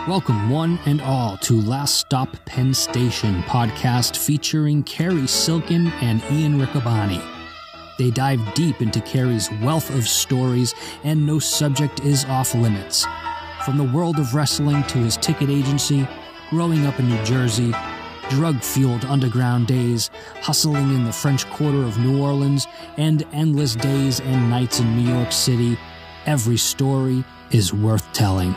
Welcome one and all to Last Stop Penn Station podcast featuring Cary, Silkin, and Ian Riccaboni. They dive deep into Cary's wealth of stories, and no subject is off limits. From the world of wrestling to his ticket agency, growing up in New Jersey, drug-fueled underground days, hustling in the French Quarter of New Orleans, and endless days and nights in New York City, every story is worth telling.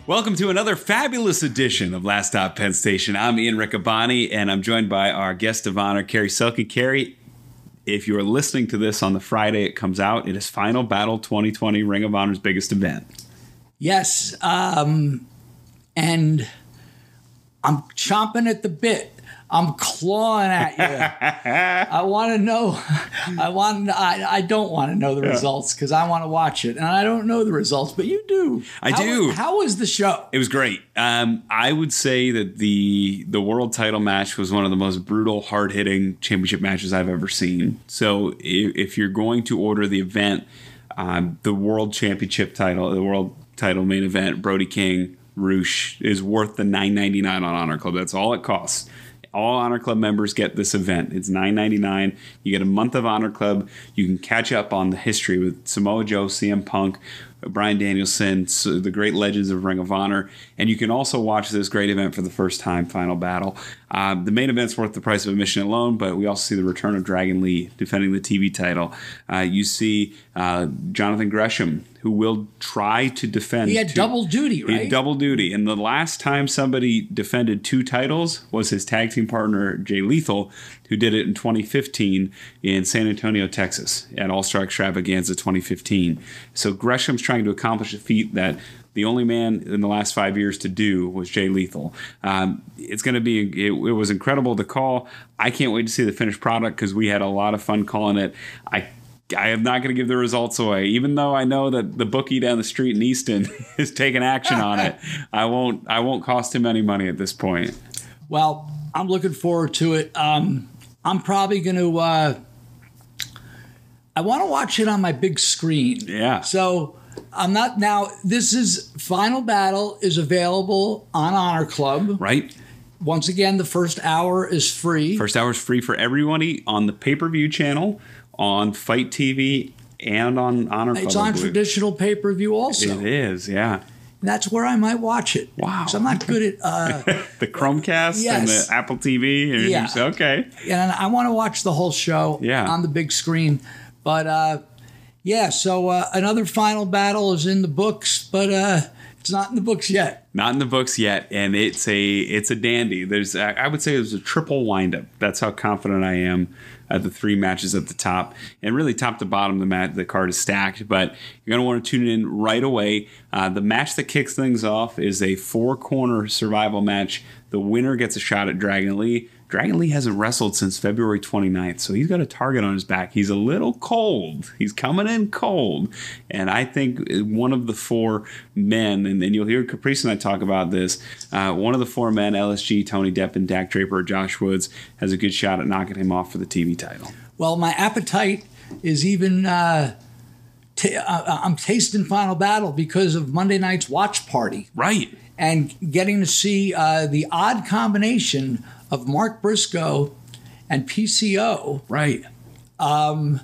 Welcome to another fabulous edition of Last Stop Penn Station. I'm Ian Riccaboni, and I'm joined by our guest of honor, Cary Silkin. Cary, if you're listening to this on the Friday it comes out, it is Final Battle 2020, Ring of Honor's biggest event. Yes, and I'm chomping at the bit. I'm clawing at you. I want to know. I don't want to know the results because I want to watch it, and I don't know the results, but you do. I do. How was the show? It was great. I would say that the world title match was one of the most brutal, hard-hitting championship matches I've ever seen. So if you're going to order the event, the world championship title, the world title main event, Brody King, Roosh, is worth the $9.99 on Honor Club. That's all it costs. All Honor Club members get this event. It's $9.99. You get a month of Honor Club. You can catch up on the history with Samoa Joe, CM Punk, Bryan Danielson, the great legends of Ring of Honor. And you can also watch this great event for the first time, Final Battle. The main event's worth the price of admission alone, but we also see the return of Dragon Lee defending the TV title. You see Jonathan Gresham, who will try to defend. He had double duty, right? He had double duty. And the last time somebody defended two titles was his tag team partner, Jay Lethal, who did it in 2015 in San Antonio, Texas, at All-Star Extravaganza 2015. So Gresham's trying to accomplish a feat that the only man in the last 5 years to do was Jay Lethal. It's going to be, it was incredible to call. I can't wait to see the finished product because we had a lot of fun calling it. I am not going to give the results away, even though I know that the bookie down the street in Easton is taking action on it. I won't cost him any money at this point. Well, I'm looking forward to it. I'm probably going to. I want to watch it on my big screen. Yeah. So I'm not now. This is Final Battle is available on Honor Club. Right. Once again, the first hour is free. First hour is free for everybody on the pay-per-view channel, on Fight TV, and on Honor Club. It's on traditional pay-per-view also. It is, yeah. That's where I might watch it. Wow. Because I'm not good at... the Chromecast and the Apple TV? And yeah. Okay. And I want to watch the whole show on the big screen. But, so another Final Battle is in the books, but it's not in the books yet. Not in the books yet, and it's a dandy. I would say it was a triple windup. That's how confident I am at the three matches at the top, and really top to bottom, the card is stacked. But you're going to want to tune in right away. The match that kicks things off is a four-corner survival match. The winner gets a shot at Dragon Lee. Dragon Lee hasn't wrestled since February 29th, so he's got a target on his back. He's a little cold. He's coming in cold. And I think one of the four men, and you'll hear Caprice and I talk about this, one of the four men, LSG, Tony Deppen, Dak Draper, or Josh Woods, has a good shot at knocking him off for the TV title. Well, my appetite is even... I'm tasting Final Battle because of Monday night's watch party. Right. And getting to see the odd combination of Mark Briscoe and PCO. Right. And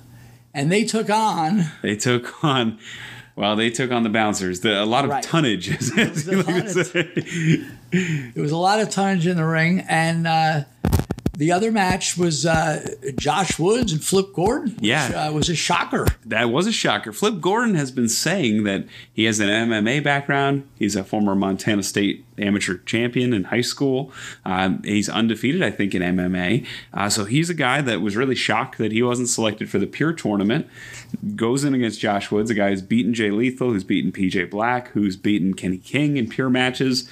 they took on the bouncers. A lot of tonnage. There was a lot of tonnage in the ring. And the other match was Josh Woods and Flip Gordon, which was a shocker. That was a shocker. Flip Gordon has been saying that he has an MMA background. He's a former Montana State amateur champion in high school. He's undefeated, I think, in MMA. So he's a guy that was really shocked that he wasn't selected for the Pure tournament. Goes in against Josh Woods, a guy who's beaten Jay Lethal, who's beaten PJ Black, who's beaten Kenny King in Pure matches.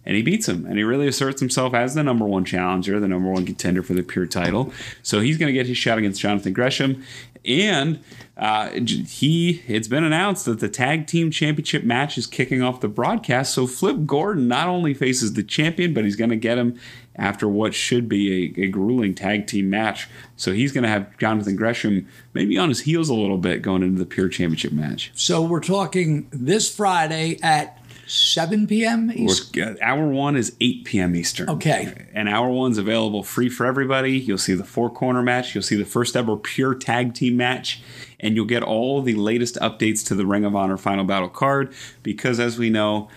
and he beats him. And he really asserts himself as the number one challenger, the number one contender for the pure title. So he's going to get his shot against Jonathan Gresham. And it's been announced that the tag team championship match is kicking off the broadcast. So Flip Gordon not only faces the champion, but he's going to get him after what should be a grueling tag team match. So he's going to have Jonathan Gresham maybe on his heels a little bit going into the pure championship match. So we're talking this Friday at 7 p.m. Eastern? Hour 1 is 8 p.m. Eastern. Okay. And Hour 1's available free for everybody. You'll see the four-corner match. You'll see the first ever pure tag team match. And you'll get all the latest updates to the Ring of Honor Final Battle card because, as we know,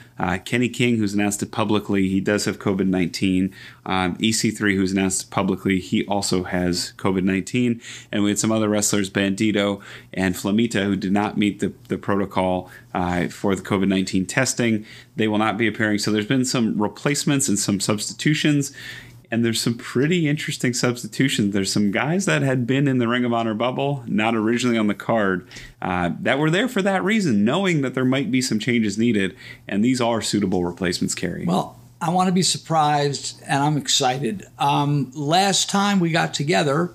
Kenny King, who's announced it publicly, he does have COVID-19. EC3, who's announced it publicly, he also has COVID-19. And we had some other wrestlers, Bandito and Flamita, who did not meet the protocol for the COVID-19 testing. They will not be appearing. So there's been some replacements and some substitutions. And there's some pretty interesting substitutions. There's some guys that had been in the Ring of Honor bubble, not originally on the card, that were there for that reason, knowing that there might be some changes needed. And these are suitable replacements, Cary. Well, I want to be surprised, and I'm excited. Last time we got together,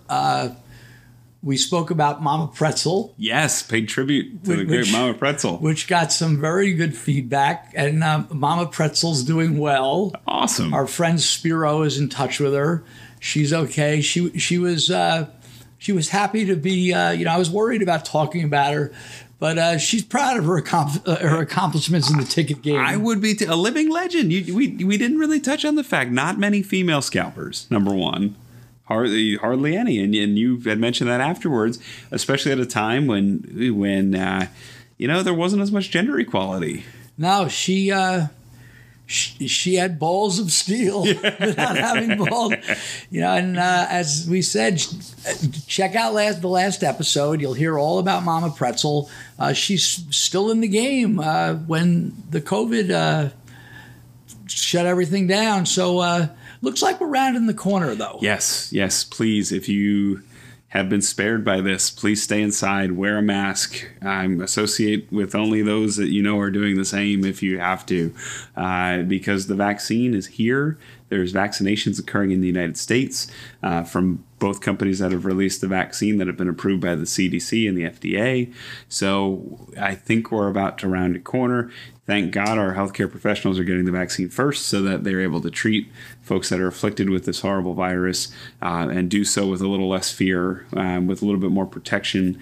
we spoke about Mama Pretzel. Yes, paid tribute to the great Mama Pretzel. Which got some very good feedback, and Mama Pretzel's doing well. Awesome. Our friend Spiro is in touch with her. She's okay. She was happy to be, I was worried about talking about her, but she's proud of her accomplishments in the ticket game. I would be a living legend. We didn't really touch on the fact, not many female scalpers, number one. Hardly any, and you had mentioned that afterwards, especially at a time when there wasn't as much gender equality. No, she had balls of steel without having balls. And as we said, check out the last episode. You'll hear all about Mama Pretzel. She's still in the game when the COVID shut everything down. So. Looks like we're rounding the corner, though. Yes, please. If you have been spared by this, please stay inside, wear a mask, associate with only those that you know are doing the same if you have to, because the vaccine is here. There's vaccinations occurring in the United States from both companies that have released the vaccine that have been approved by the CDC and the FDA. So I think we're about to round a corner. Thank God our healthcare professionals are getting the vaccine first so that they're able to treat folks that are afflicted with this horrible virus and do so with a little less fear, with a little bit more protection.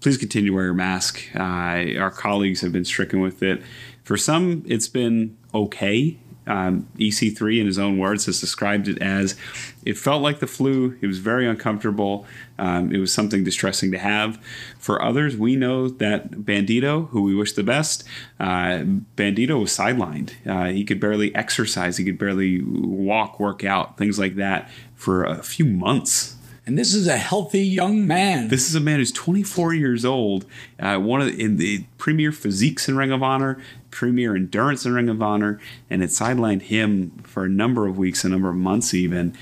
Please continue to wear your mask. Our colleagues have been stricken with it. For some, it's been okay. EC3, in his own words, has described it as, it felt like the flu. It was very uncomfortable. It was something distressing to have. For others, we know that Bandito, who we wish the best, Bandito was sidelined. He could barely exercise. He could barely work out, things like that for a few months. And this is a healthy young man. This is a man who's 24 years old, in the premier physiques in Ring of Honor, premier endurance in Ring of Honor, and it sidelined him for a number of weeks, a number of months even.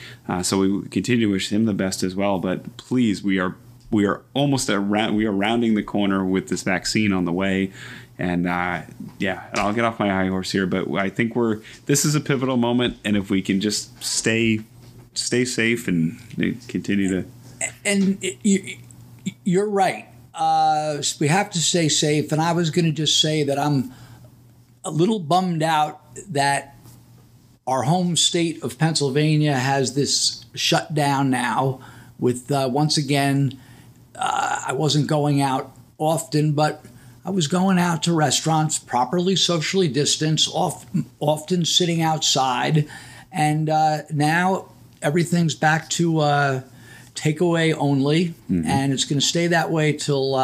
So we continue to wish him the best as well. But please, we are almost we are rounding the corner with this vaccine on the way. And and I'll get off my high horse here, but I think this is a pivotal moment, and if we can just stay safe and continue to. And you're right. We have to stay safe. And I was going to just say that I'm a little bummed out that our home state of Pennsylvania has this shut down now with, once again, I wasn't going out often, but I was going out to restaurants, properly socially distanced, often sitting outside. And now everything's back to takeaway only, and it's going to stay that way till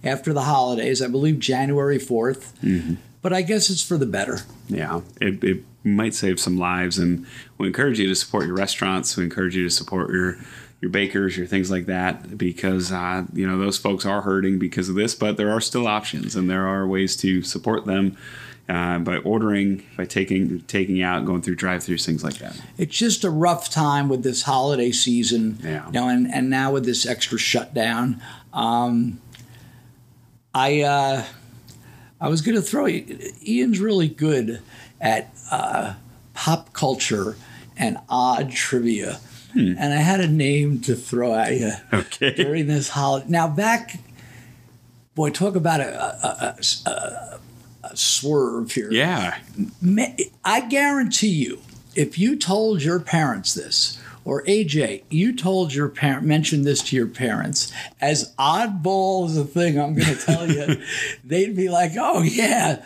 after the holidays, I believe January 4th. Mm-hmm. But I guess it's for the better. Yeah, it might save some lives, and we encourage you to support your restaurants. We encourage you to support your bakers, your things like that, because those folks are hurting because of this. But there are still options, and there are ways to support them. By ordering, by taking out, going through drive-thrus, things like that. It's just a rough time with this holiday season, and now with this extra shutdown. I was going to throw Ian's really good at pop culture and odd trivia. And I had a name to throw at you during this holiday. Now, boy, talk about a swerve here. Yeah. I guarantee you, if you told your parents this, or AJ, you told your mentioned this to your parents, as oddball as a thing I'm going to tell you, they'd be like, "Oh yeah."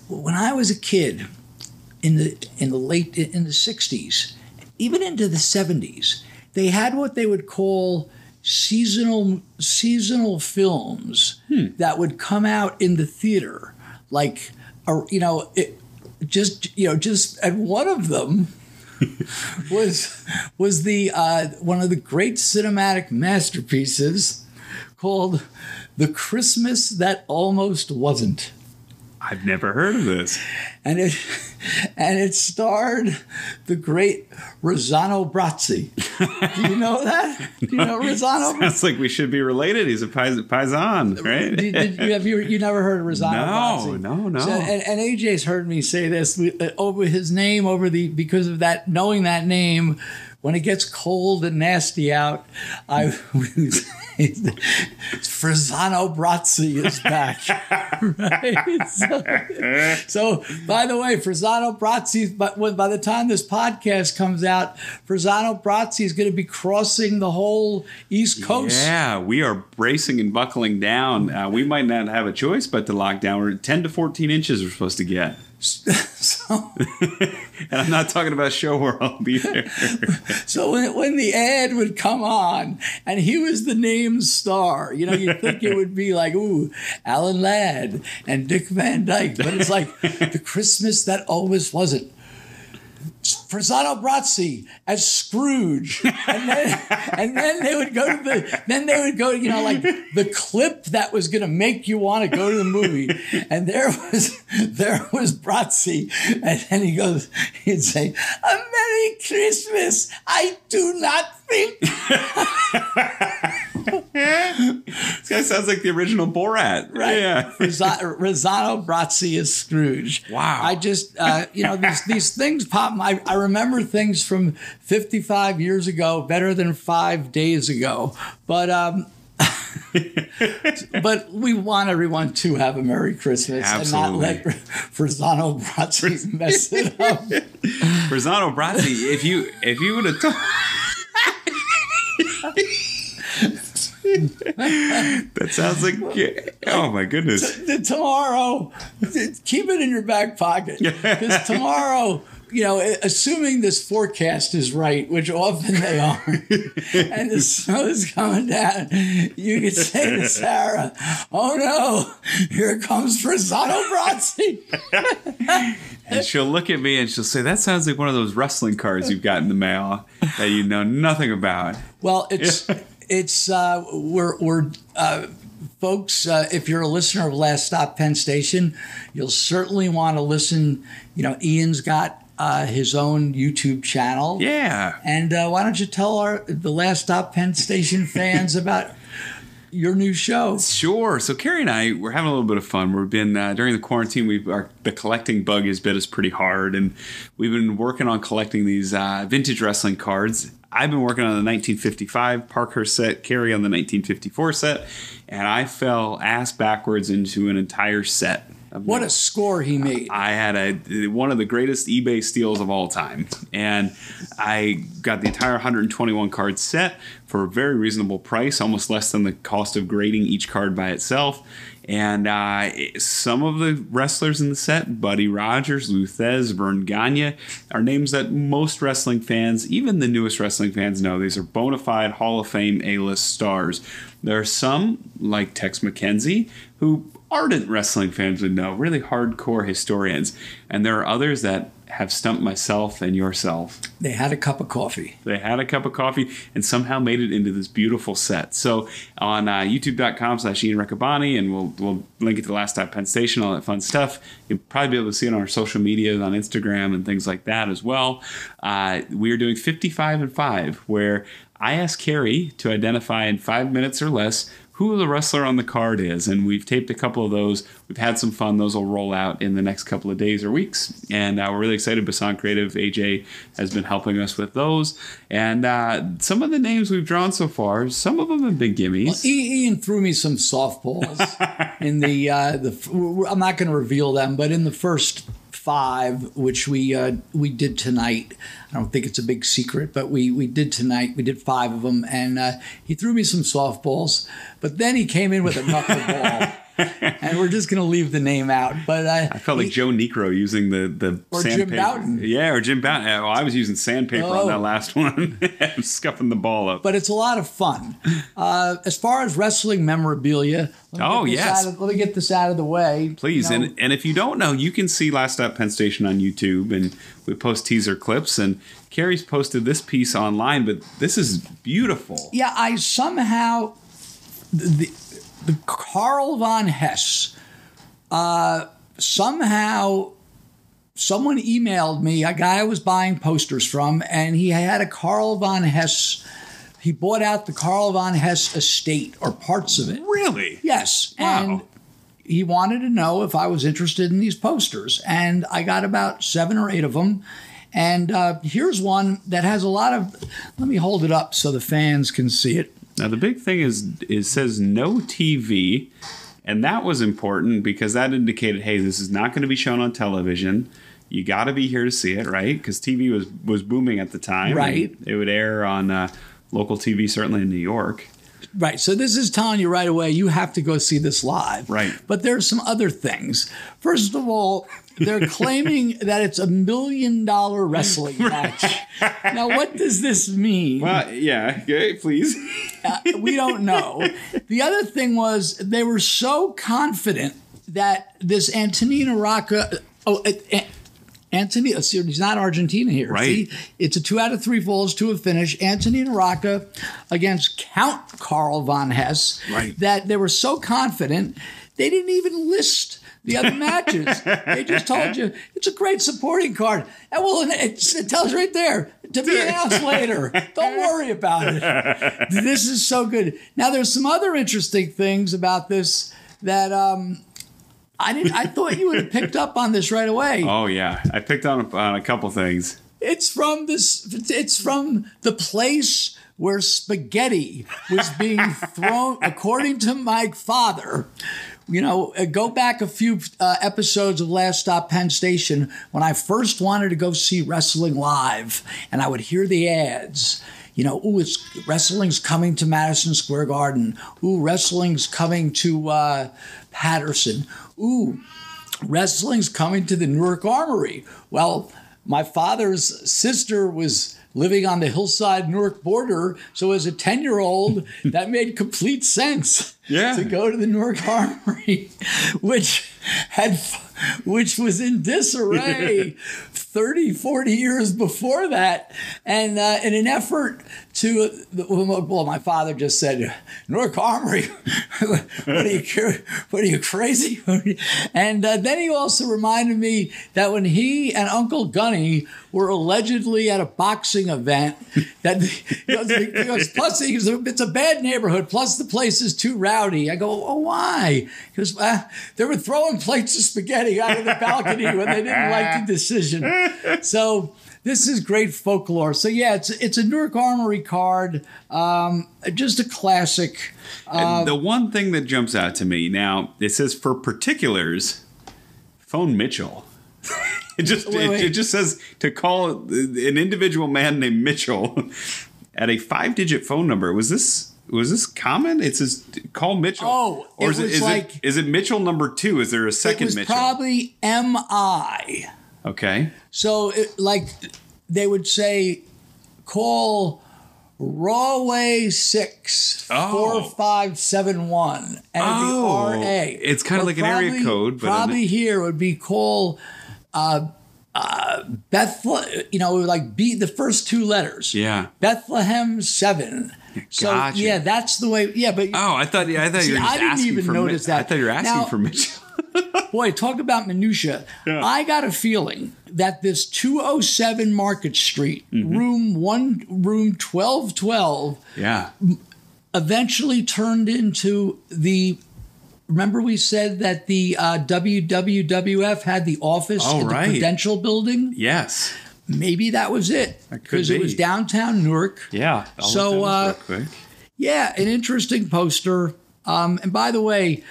When I was a kid, in the 60s, even into the 70s, they had what they would call seasonal films that would come out in the theater, like and one of them was the one of the great cinematic masterpieces called "The Christmas That Almost Wasn't." I've never heard of this. And it starred the great Rossano Brazzi. Do you know that? Do you know Rossano? Sounds like we should be related. He's a paisan, right? You never heard of Rossano Brazzi? No. So, and AJ's heard me say this over his name, because of that, knowing that name. When it gets cold and nasty out, Rossano Brazzi is back. Right? So, by the way, Rossano Brazzi, by the time this podcast comes out, Rossano Brazzi is going to be crossing the whole East Coast. Yeah, we are bracing and buckling down. We might not have a choice but to lock down. We're 10 to 14 inches we're supposed to get. So, and I'm not talking about show world either. So when the ad would come on and he was the named star, you'd think it would be like, ooh, Alan Ladd and Dick Van Dyke. But it's like The Christmas That Always Wasn't. Rossano Brazzi as Scrooge, and then they would go to the clip that was going to make you want to go to the movie, and there was Brazzi, and then he'd say, "A Merry Christmas, I do not think." This guy sounds like the original Borat. Right. Yeah. Rossano Brazzi is Scrooge. Wow. I just, these things pop. I remember things from 55 years ago better than 5 days ago. But but we want everyone to have a Merry Christmas. Absolutely. And not let Rossano Brazzi mess it up. Rossano Brazzi, if you would have told... That sounds like, oh my goodness. Tomorrow, keep it in your back pocket. Because tomorrow, assuming this forecast is right, which often they are, and the snow is coming down, you could say to Sarah, "Oh no, here comes Rossano Brazzi." And she'll look at me and she'll say, "That sounds like one of those wrestling cards you've got in the mail that you know nothing about." Well, we're folks, if you're a listener of Last Stop Penn Station, you'll certainly want to listen. Ian's got his own YouTube channel. Yeah. And why don't you tell the Last Stop Penn Station fans about your new show? Sure. So Cary and I, we're having a little bit of fun. We've been, during the quarantine, the collecting bug has bit us pretty hard, and we've been working on collecting these vintage wrestling cards. I've been working on the 1955 Parkhurst set, Cary on the 1954 set, and I fell ass backwards into an entire set. What a score he made. I had one of the greatest eBay steals of all time. And I got the entire 121 card set for a very reasonable price, almost less than the cost of grading each card by itself. And some of the wrestlers in the set, Buddy Rogers, Lou Thez, Vern Gagne, are names that most wrestling fans, even the newest wrestling fans, know. These are bona fide Hall of Fame A-list stars. There are some, like Tex McKenzie, who ardent wrestling fans would know, really hardcore historians. And there are others that have stumped myself and yourself. They had a cup of coffee. They had a cup of coffee and somehow made it into this beautiful set. So on youtube.com/Ian Riccaboni, and we'll link it to Last Stop Penn Station, all that fun stuff. You'll probably be able to see it on our social media, on Instagram and things like that as well. We are doing 55 and 5, where I asked Cary to identify in 5 minutes or less who the wrestler on the card is. And we've taped a couple of those. We've had some fun. Those will roll out in the next couple of days or weeks. And we're really excited. Basan Creative, AJ, has been helping us with those. And some of the names we've drawn so far, some of them have been gimmies. Well, Ian threw me some softballs in the I'm not going to reveal them, but in the first 5, which we did tonight. I don't think it's a big secret, but we did tonight. We did 5 of them, and he threw me some softballs. But then he came in with a knuckleball, and we're just going to leave the name out. But I felt like Joe Necro using the or sandpaper. Jim Bouton. Yeah, or Jim Bouton. Well, I was using sandpaper on that last one, scuffing the ball up. But it's a lot of fun. As far as wrestling memorabilia, let me get this out of the way. Please, and if you don't know, you can see Last Stop Penn Station on YouTube, and we post teaser clips, and Cary's posted this piece online, but this is beautiful. Yeah, I somehow, the Carl von Hess, somehow someone emailed me, a guy I was buying posters from, and he had a Carl von Hess. He bought out the Carl von Hess estate or parts of it. Really? Yes. Wow. And he wanted to know if I was interested in these posters. And I got about 7 or 8 of them. And here's one that has a lot of, let me hold it up so the fans can see it. Now, the big thing is it says no TV. And that was important because that indicated, hey, this is not going to be shown on television. You got to be here to see it, right? Because TV was booming at the time. Right. It would air on local TV, certainly in New York. Right. So this is telling you right away, you have to go see this live. Right. But there's some other things. First of all, they're claiming that it's $1 million wrestling match. Now, what does this mean? Well, yeah, please. We don't know. The other thing was they were so confident that this Antonina Rocca... Anthony, he's not Argentina here. Right. See? It's a 2 out of 3 falls to a finish. Antonina Rocca against Count Carl von Hess. Right. That they were so confident, they didn't even list the other matches. They just told you, it's a great supporting card. And well, it tells right there, to be announced later. Don't worry about it. This is so good. Now, there's some other interesting things about this that... I thought you would have picked up on this right away. Oh yeah, I picked on a couple things. It's from the place where spaghetti was being thrown, according to my father. You know, go back a few episodes of Last Stop Penn Station when I first wanted to go see wrestling live, and I would hear the ads. You know, wrestling's coming to Madison Square Garden. Ooh, wrestling's coming to Patterson. Ooh, wrestling's coming to the Newark Armory. Well, my father's sister was living on the hillside Newark border, so as a 10-year-old, that made complete sense. Yeah. To go to the Newark Armory, which was in disarray 30, 40 years before that. And in an effort to, well, my father just said, Newark Armory, what are you crazy? And then he also reminded me that when he and Uncle Gunny were allegedly at a boxing event, that plus it's a bad neighborhood, plus the place is too rowdy. I go, oh, why? Because they were throwing plates of spaghetti out of the balcony when they didn't like the decision. So this is great folklore. So yeah, it's a Newark Armory card, just a classic. And the one thing that jumps out to me now, it says for particulars, phone Mitchell. It just says to call an individual man named Mitchell at a 5-digit phone number. Was this common? It says call Mitchell. Oh, or is it Mitchell number 2? Is there a second Mitchell? It was probably M.I. Okay. So they would say call Rawway 6 4571 and it'd be RA. It's kind of like an area code, but probably here would be call Bethlehem, like B, the first 2 letters. Yeah. Bethlehem 7. So gotcha. Yeah, that's the way. Yeah, but I thought you were just asking for notice that. I thought you were asking for Mitchell. Boy, talk about minutia. Yeah. I got a feeling that this 207 Market Street, room 1212, eventually turned into the. Remember, we said that the WWF had the office in the Prudential building? Yes. Maybe that was it. Because it was downtown Newark. Yeah. So, yeah, an interesting poster. And by the way,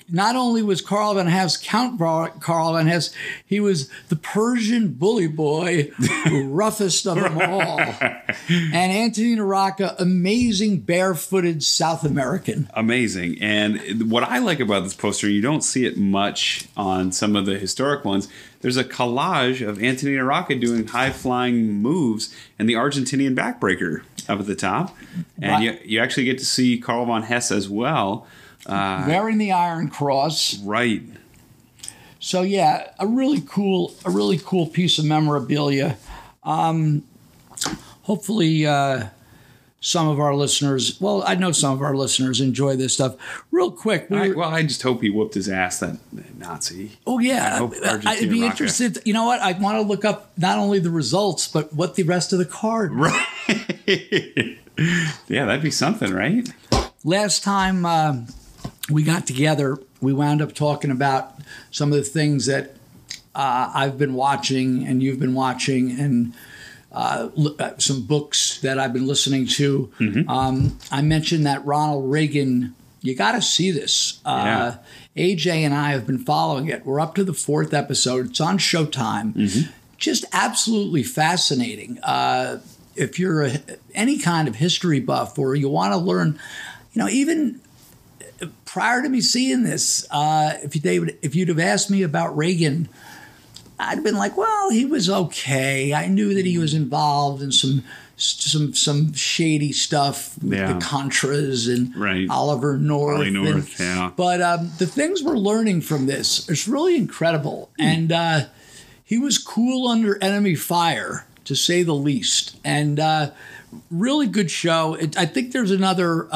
not only was Karl Van Hess, Count Karl Van Hess, he was the Persian bully boy, roughest of them all. And Antonino Rocca, amazing barefooted South American. Amazing. And what I like about this poster, you don't see it much on some of the historic ones. There's a collage of Antonino Rocca doing high-flying moves and the Argentinian backbreaker up at the top. And you actually get to see Karl Von Hess as well. Wearing the Iron Cross. Right. So yeah, a really cool piece of memorabilia. Hopefully some of our listeners, well, I know some of our listeners enjoy this stuff. Real quick. I just hope he whooped his ass, that Nazi. Oh, yeah. I'd be interested. You know what? I want to look up not only the results, but what the rest of the card. Right. Yeah, that'd be something, right? Last time we got together, we wound up talking about some of the things that I've been watching and you've been watching, and some books that I've been listening to. Mm-hmm. I mentioned that Ronald Reagan, you got to see this. AJ and I have been following it. We're up to the 4th episode. It's on Showtime. Mm-hmm. Just absolutely fascinating. If you're any kind of history buff or you want to learn, even prior to me seeing this, if you'd have asked me about Reagan, I'd have been like, well, he was okay. I knew that he was involved in some shady stuff with the Contras and Oliver North. But the things we're learning from this is really incredible. And he was cool under enemy fire, to say the least. And really good show. I think there's another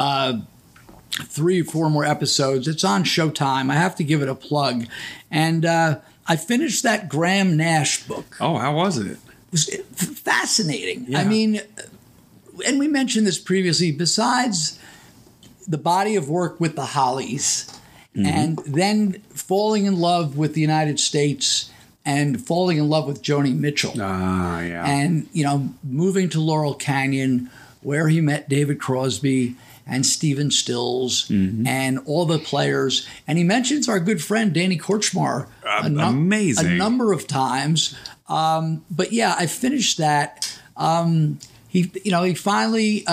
3 or 4 more episodes. It's on Showtime. I have to give it a plug. And I finished that Graham Nash book. Oh, how was it? It was fascinating. Yeah. I mean, and we mentioned this previously, besides the body of work with the Hollies, mm-hmm. and then falling in love with the United States and falling in love with Joni Mitchell. And, moving to Laurel Canyon, where he met David Crosby and Stephen Stills, mm-hmm. and all the players. And he mentions our good friend Danny Korchmar amazing. A number of times. But yeah, I finished that. He finally,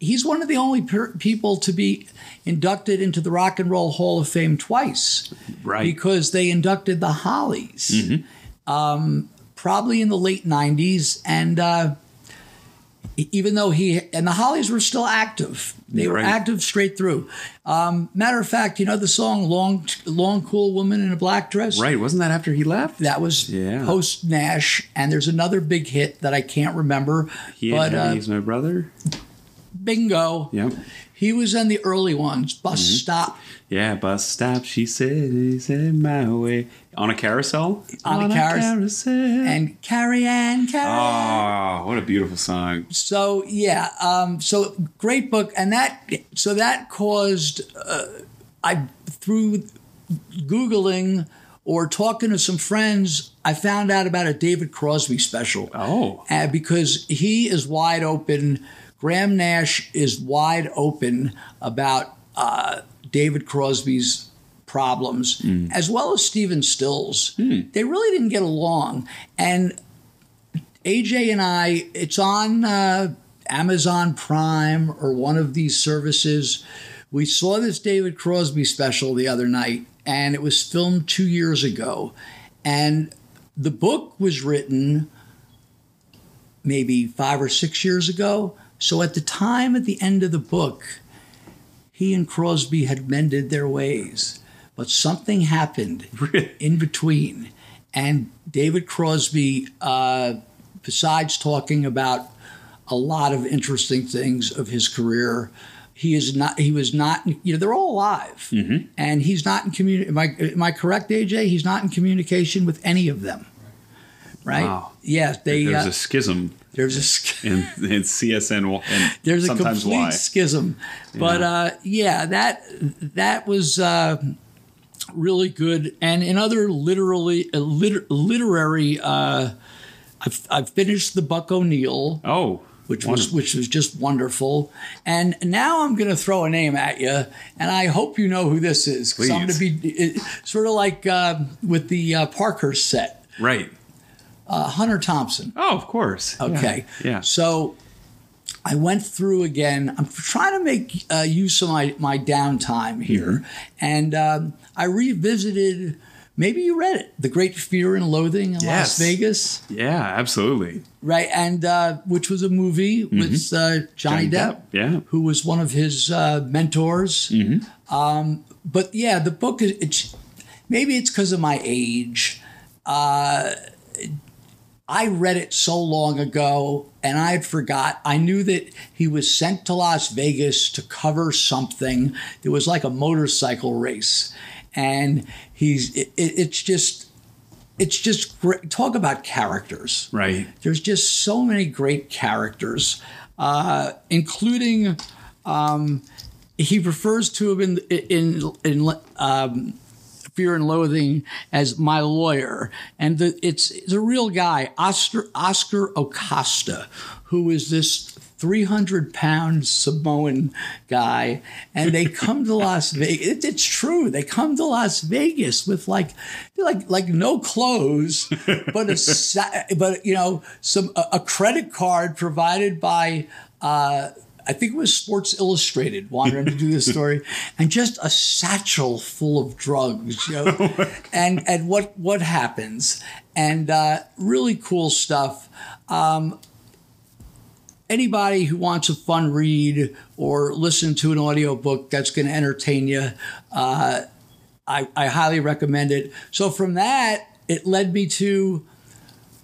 he's one of the only people to be inducted into the Rock and Roll Hall of Fame twice. Right. Because they inducted the Hollies, mm-hmm. Probably in the late 90s. And even though the Hollies were still active. They were active straight through. Matter of fact, the song Long Cool Woman in a Black Dress? Right. Wasn't that after he left? That was post Nash. And there's another big hit that I can't remember. He's My Brother? Bingo. Yep. He was in the early ones. Bus mm-hmm. Stop. Yeah, Bus Stop. She said my way. On a Carousel? On a carousel. And Cary Ann. Oh, what a beautiful song. So, yeah. So, great book. And that caused, through Googling or talking to some friends, I found out about a David Crosby special. Oh. Because he is wide open. Graham Nash is wide open about David Crosby's problems, as well as Stephen Stills. They really didn't get along. And AJ and I, it's on Amazon Prime or one of these services. We saw this David Crosby special the other night, and it was filmed 2 years ago. And the book was written maybe 5 or 6 years ago. So at the time, at the end of the book, he and Crosby had mended their ways. But something happened in between. And David Crosby, besides talking about a lot of interesting things of his career, he was not, they're all alive. Mm-hmm. And he's not in communication. Am I correct, AJ? He's not in communication with any of them. Right? Wow. Yeah. There's a schism. There's and CSN and there's a sometimes complete Y. schism. But that was really good. And in other literary, I finished the Buck O'Neill. Oh. Which was just wonderful. And now I'm going to throw a name at you, and I hope you know who this is. Because I'm going to be sort of like with the Parkhurst set. Right. Hunter Thompson. Oh, of course. Okay. Yeah. So I went through again. I'm trying to make use of my downtime here. And I revisited, maybe you read it, The Great Fear and Loathing in Las Vegas. Yeah, absolutely. Right, and which was a movie with Johnny Depp, who was one of his mentors. But yeah, the book is. Maybe it's because of my age. I read it so long ago, and I had forgot. I knew that he was sent to Las Vegas to cover something. It was like a motorcycle race, and it's just great. Talk about characters. Right. There's just so many great characters, including he refers to him in Fear and Loathing as my lawyer, and it's a real guy, Oscar Acosta, who is this 300-pound Samoan guy, and they come to Las Vegas. It's true. They come to Las Vegas with like no clothes, but a credit card provided by I think it was Sports Illustrated wanted him to do this story, and just a satchel full of drugs, and what happens, and really cool stuff. Anybody who wants a fun read or listen to an audiobook that's going to entertain you, I highly recommend it. So from that, it led me to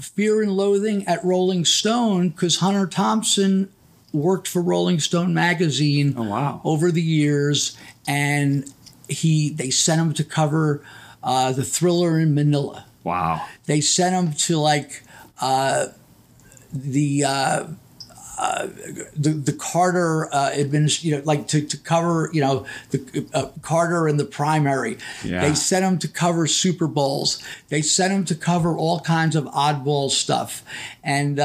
Fear and Loathing at Rolling Stone, because Hunter Thompson worked for Rolling Stone magazine over the years, and they sent him to cover the Thriller in Manila. Wow. They sent him to the Carter administration, to cover the Carter in the primary. Yeah. They sent him to cover Super Bowls. They sent him to cover all kinds of oddball stuff, and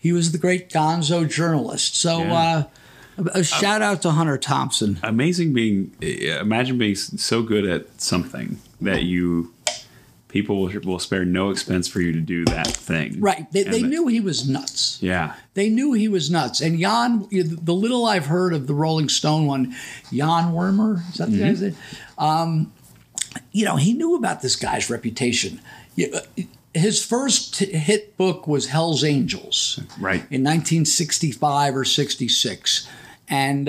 he was the great gonzo journalist. So a shout out to Hunter Thompson. Amazing imagine being so good at something that people will spare no expense for you to do that thing. Right. They knew he was nuts. Yeah. They knew he was nuts. And Jan, the little I've heard of the Rolling Stone one, Jan Werner, is that the guy's name? He knew about this guy's reputation. His first hit book was Hell's Angels, right, in 1965 or 66. And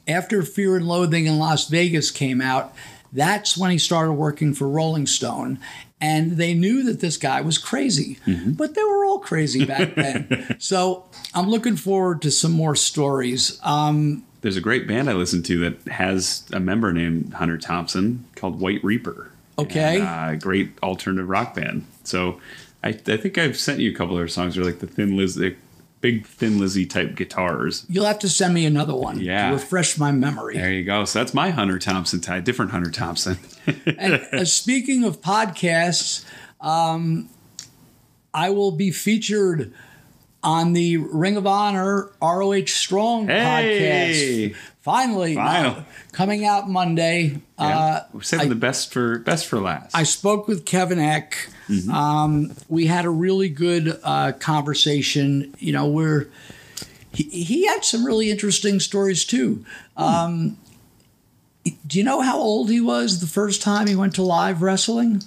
after Fear and Loathing in Las Vegas came out, that's when he started working for Rolling Stone. And they knew that this guy was crazy, but they were all crazy back then. So I'm looking forward to some more stories. There's a great band I listen to that has a member named Hunter Thompson called White Reaper. Okay. And, great alternative rock band. So I think I've sent you a couple of their songs. They're like the big Thin Lizzy type guitars. You'll have to send me another one to refresh my memory. There you go. So that's my Hunter Thompson type, different Hunter Thompson. And speaking of podcasts, I will be featured on the Ring of Honor ROH Strong podcast. Finally. Coming out Monday. We're saving the best for last. I spoke with Kevin Eck. We had a really good conversation. Where he had some really interesting stories too. Do you know how old he was the first time he went to live wrestling?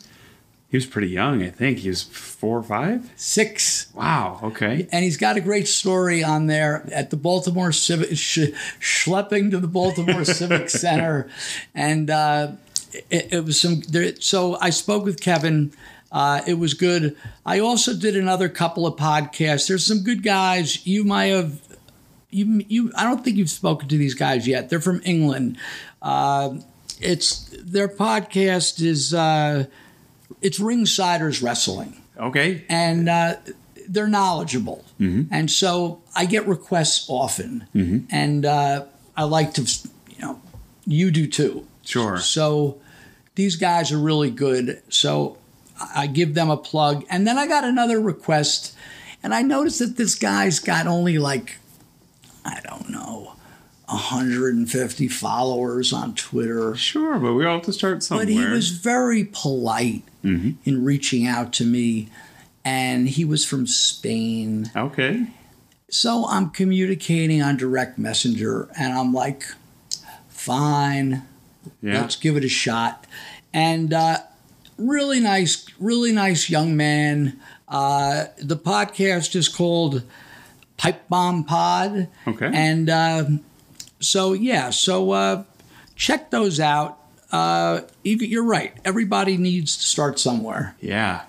He was pretty young, I think. He was 4 or 5? 6. Wow, okay. And he's got a great story on there at the Baltimore Civic, schlepping to the Baltimore Civic Center. And it was so I spoke with Kevin. It was good. I also did another couple of podcasts. There's some good guys. You might have, I don't think you've spoken to these guys yet. They're from England. Their podcast is, it's Ringsiders Wrestling. Okay. And they're knowledgeable. And so I get requests often. And I like to, you do too. Sure. So these guys are really good. So I give them a plug. And then I got another request, and I noticed that this guy's got only 150 followers on Twitter. Sure, but we all have to start somewhere. But he was very polite in reaching out to me, and he was from Spain. Okay. So I'm communicating on direct messenger, and I'm like, fine, let's give it a shot. And really nice young man. The podcast is called Pipe Bomb Pod. Okay. And so check those out. You're right. Everybody needs to start somewhere. Yeah.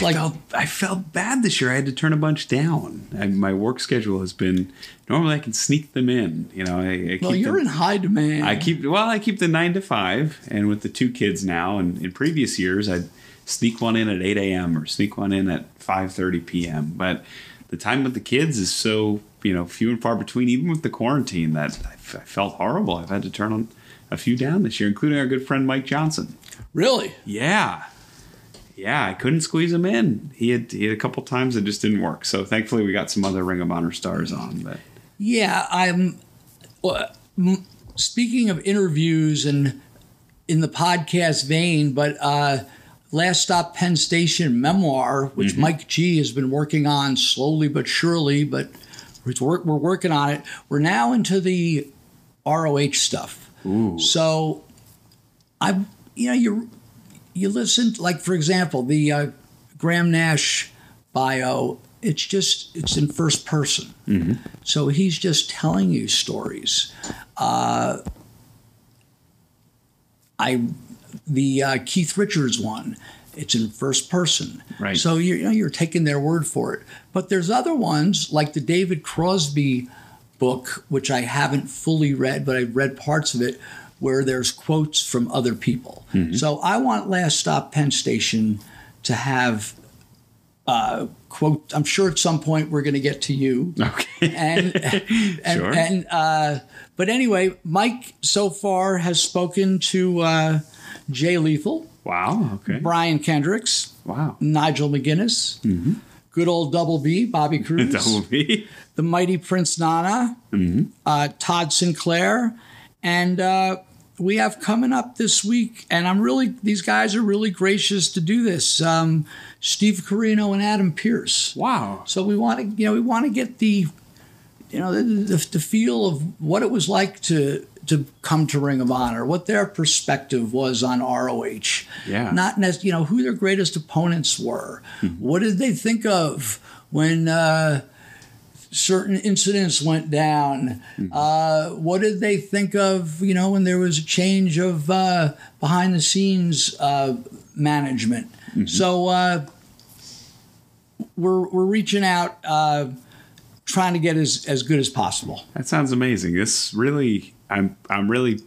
I felt bad this year. I had to turn a bunch down. My work schedule has been, normally I can sneak them in. You're in high demand. I keep the 9 to 5, and with the 2 kids now, and in previous years, I'd sneak one in at 8 a.m. or sneak one in at 5:30 p.m. But the time with the kids is so, few and far between, even with the quarantine, that I felt horrible. I've had to turn on a few down this year, including our good friend Mike Johnson. Really? Yeah. Yeah, I couldn't squeeze him in. He had a couple times that just didn't work. So thankfully we got some other Ring of Honor stars on. But yeah, speaking of interviews and in the podcast vein, but Last Stop Penn Station memoir, which Mike G has been working on slowly but surely, but we're working on it. We're now into the ROH stuff. Ooh. So you listen, like, for example, the Graham Nash bio, it's in first person. So he's just telling you stories. The Keith Richards one, it's in first person. Right. So you're taking their word for it. But there's other ones, like the David Crosby book, which I haven't fully read, but I've read parts of it, where there's quotes from other people. So I want Last Stop Penn Station to have quote. I'm sure at some point we're going to get to you. Okay. Sure. But anyway, Mike so far has spoken to Jay Lethal. Wow. Okay. Brian Kendricks. Wow. Nigel McGuinness. Good old Double B, Bobby Cruz. Double B. The Mighty Prince Nana. Todd Sinclair. And we have coming up this week, and these guys are really gracious to do this. Steve Carino and Adam Pierce. Wow. So we want to get the feel of what it was like to come to Ring of Honor, what their perspective was on ROH. Yeah. Not necessarily, who their greatest opponents were. What did they think of when certain incidents went down? What did they think of, when there was a change of behind the scenes management? So we're reaching out, trying to get as good as possible. That sounds amazing. This really, I'm really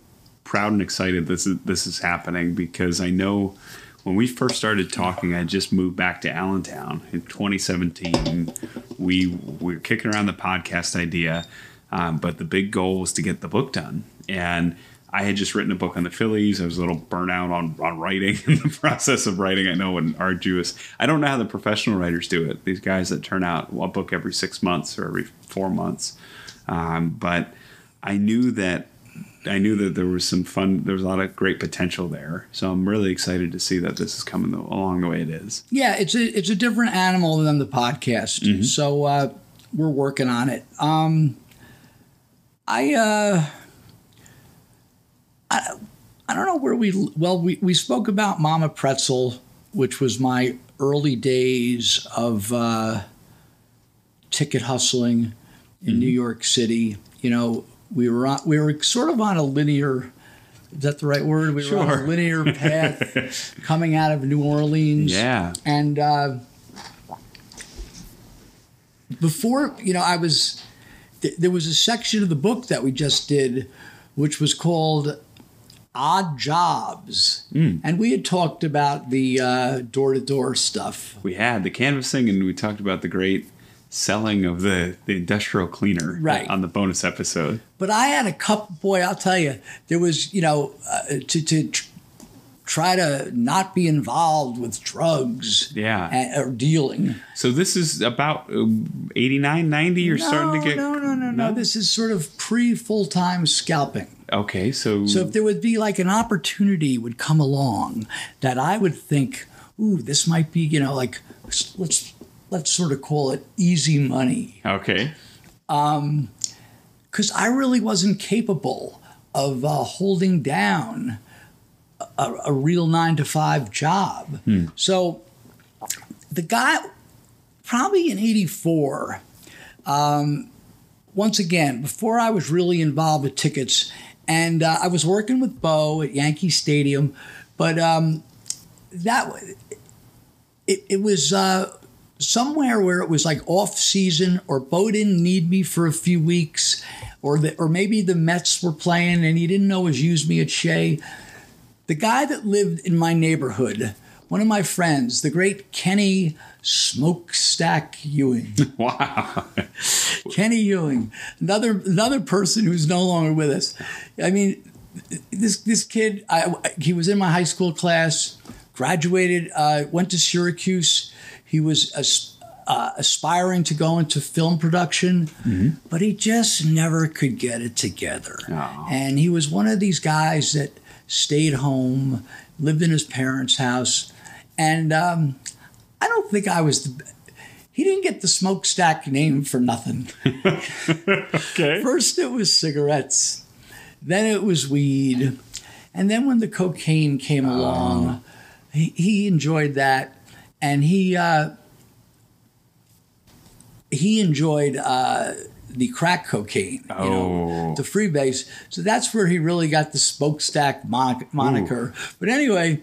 proud and excited this is happening, because I know when we first started talking, I just moved back to Allentown in 2017. We were kicking around the podcast idea, but the big goal was to get the book done. And I had just written a book on the Phillies. I was a little burnt out on writing, in the process of writing. I know, and arduous. I don't know how the professional writers do it. These guys that turn out a book every 6 months or every 4 months. But I knew that there was some fun. There was a lot of great potential there. So I'm really excited to see that this is coming along the way it is. Yeah, it's a different animal than the podcast. So we're working on it. I don't know where we spoke about Mama Pretzel, which was my early days of ticket hustling in New York City. We were sort of on a linear, is that the right word? We were on a linear path coming out of New Orleans. Yeah. And before, there was a section of the book that we just did, which was called odd jobs. And we had talked about the door-to-door stuff. We had the canvassing, and we talked about the great selling of the industrial cleaner on the bonus episode. But I had a couple, boy, I'll tell you, there was, to try to not be involved with drugs or dealing. So this is about 89, 90? You're starting to get... No. This is sort of pre-full-time scalping. Okay, so if there would be like an opportunity would come along that I would think, ooh, this might be, let's sort of call it easy money. Okay. Because I really wasn't capable of holding down a real 9-to-5 job. So the guy, probably in 84, once again, before I was really involved with tickets, and I was working with Bo at Yankee Stadium, but it was somewhere where it was like off season, or Bo didn't need me for a few weeks, or maybe the Mets were playing and he didn't always use me at Shea. The guy that lived in my neighborhood, one of my friends, the great Kenny Smokestack Ewing. Wow. Kenny Ewing, another person who's no longer with us. I mean, this kid, he was in my high school class, graduated, went to Syracuse. He was aspiring to go into film production, but he just never could get it together. Oh. And he was one of these guys that stayed home, lived in his parents' house. And I don't think I was he didn't get the Smokestack name for nothing. Okay. First it was cigarettes, then it was weed. And then when the cocaine came along, he enjoyed that. And he enjoyed the crack cocaine, the freebase. So that's where he really got the Smokestack moniker. Ooh. But anyway,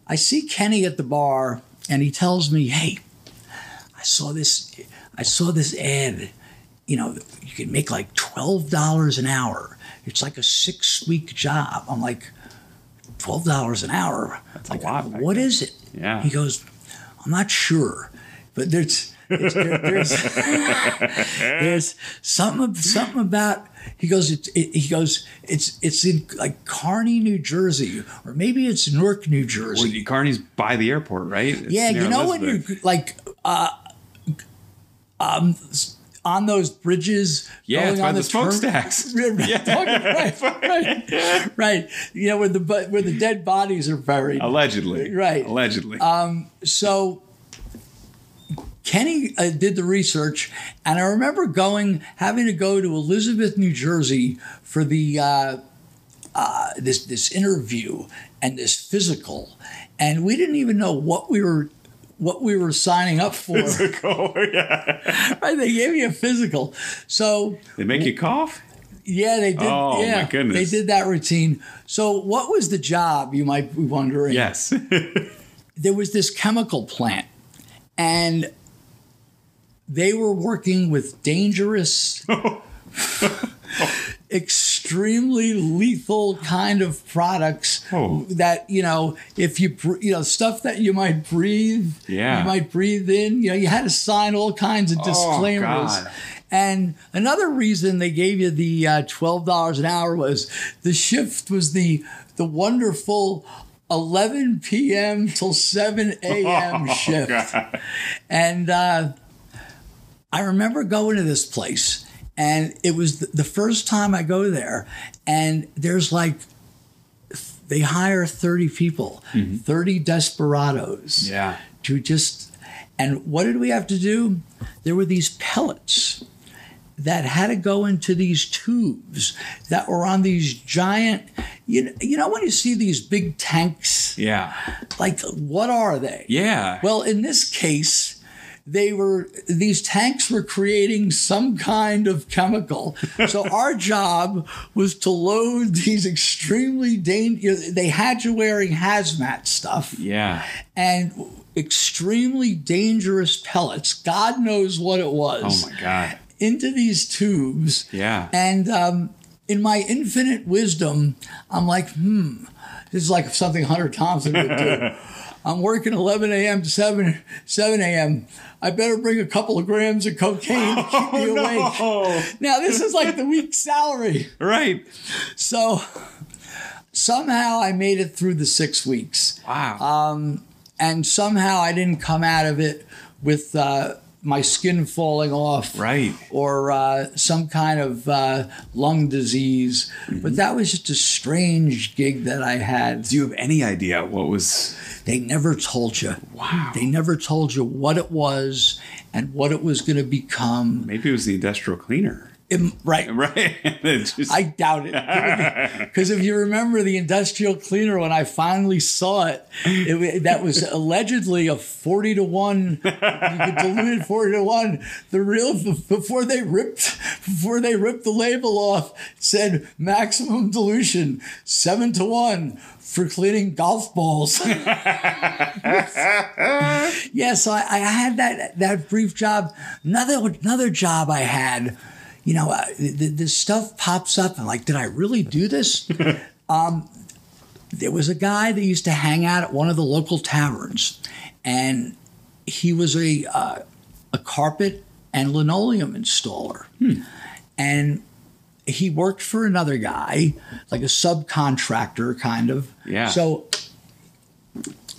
I see Kenny at the bar, and he tells me, "Hey, I saw this ad. You can make like $12 an hour. It's like a 6-week job." I'm like, $12 an hour? That's like, a lot. What is it? Yeah. He goes, "I'm not sure, but there's something about." He goes, it's in like Kearny, New Jersey, or maybe it's Newark, New Jersey. Well, Kearny's by the airport, right? It's when you're like on those bridges, going on the smokestacks. Right. Where the dead bodies are buried. Allegedly. Right. Allegedly. So Kenny did the research, and I remember having to go to Elizabeth, New Jersey for the this interview and this physical, and we didn't even know what we were signing up for. Physical, yeah. Right, they gave me a physical. So they make you cough? Yeah, they did. Oh, yeah, my goodness. They did that routine. So what was the job, you might be wondering? Yes. There was this chemical plant, and they were working with dangerous, extremely lethal kind of products that, if you, stuff that you might breathe, you might breathe in, you had to sign all kinds of disclaimers. Oh, God. And another reason they gave you the $12 an hour was the shift was the wonderful 11 p.m. till 7 a.m. shift. God. And I remember going to this place, and it was the first time I go there, and there's like, they hire 30 people, 30 desperados. Yeah. To just, and what did we have to do? There were these pellets that had to go into these tubes that were on these giant, you know when you see these big tanks? Yeah. Like, what are they? Yeah. Well, in this case, these tanks were creating some kind of chemical. So our job was to load these extremely dangerous, they had you wearing hazmat stuff. Yeah. And extremely dangerous pellets, God knows what it was. Oh my God. Into these tubes. Yeah. And in my infinite wisdom, I'm like, this is like something Hunter Thompson would do. I'm working 11 a.m. to 7 a.m. I better bring a couple of grams of cocaine to keep me awake. No. Now, this is like the week's salary. Right. So somehow I made it through the 6 weeks. Wow. And somehow I didn't come out of it with my skin falling off, Right. or some kind of lung disease. But that was just a strange gig that I had. Do you have any idea what was... They never told you. Wow. They never told you what it was and what it was going to become. Maybe it was the industrial cleaner. Right. Right. I doubt it. Because if you remember the industrial cleaner, when I finally saw it, that was allegedly a 40-to-1. You could dilute it 40-to-1. The real, before they ripped the label off, it said maximum dilution 7-to-1 for cleaning golf balls. Yeah, so I had that brief job. Another job I had. You know, this stuff pops up and like, did I really do this? There was a guy that used to hang out at one of the local taverns, and he was a carpet and linoleum installer. And he worked for another guy, like a subcontractor kind of. Yeah. So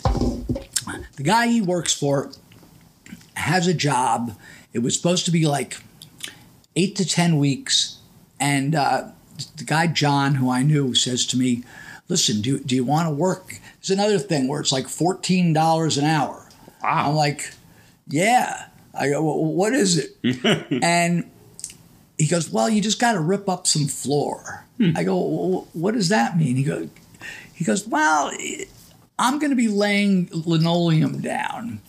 the guy he works for has a job. It was supposed to be like 8 to 10 weeks. And the guy, John, who I knew, says to me, listen, do you want to work? There's another thing where it's like $14 an hour. Wow. I'm like, yeah. I go, well, what is it? And he goes, well, you just got to rip up some floor. I go, well, what does that mean? He goes, well, I'm going to be laying linoleum down.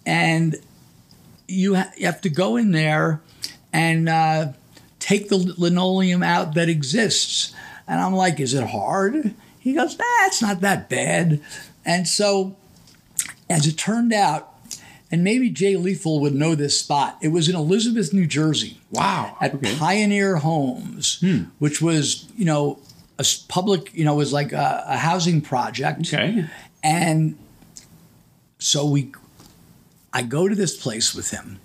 And you have to go in there and take the linoleum out that exists. And I'm like, is it hard? He goes, nah, it's not that bad. And so, as it turned out, and maybe Jay Lethal would know this spot, it was in Elizabeth, New Jersey. Wow. At Pioneer Homes, which was, a public, was like a housing project. Okay. And so I go to this place with him.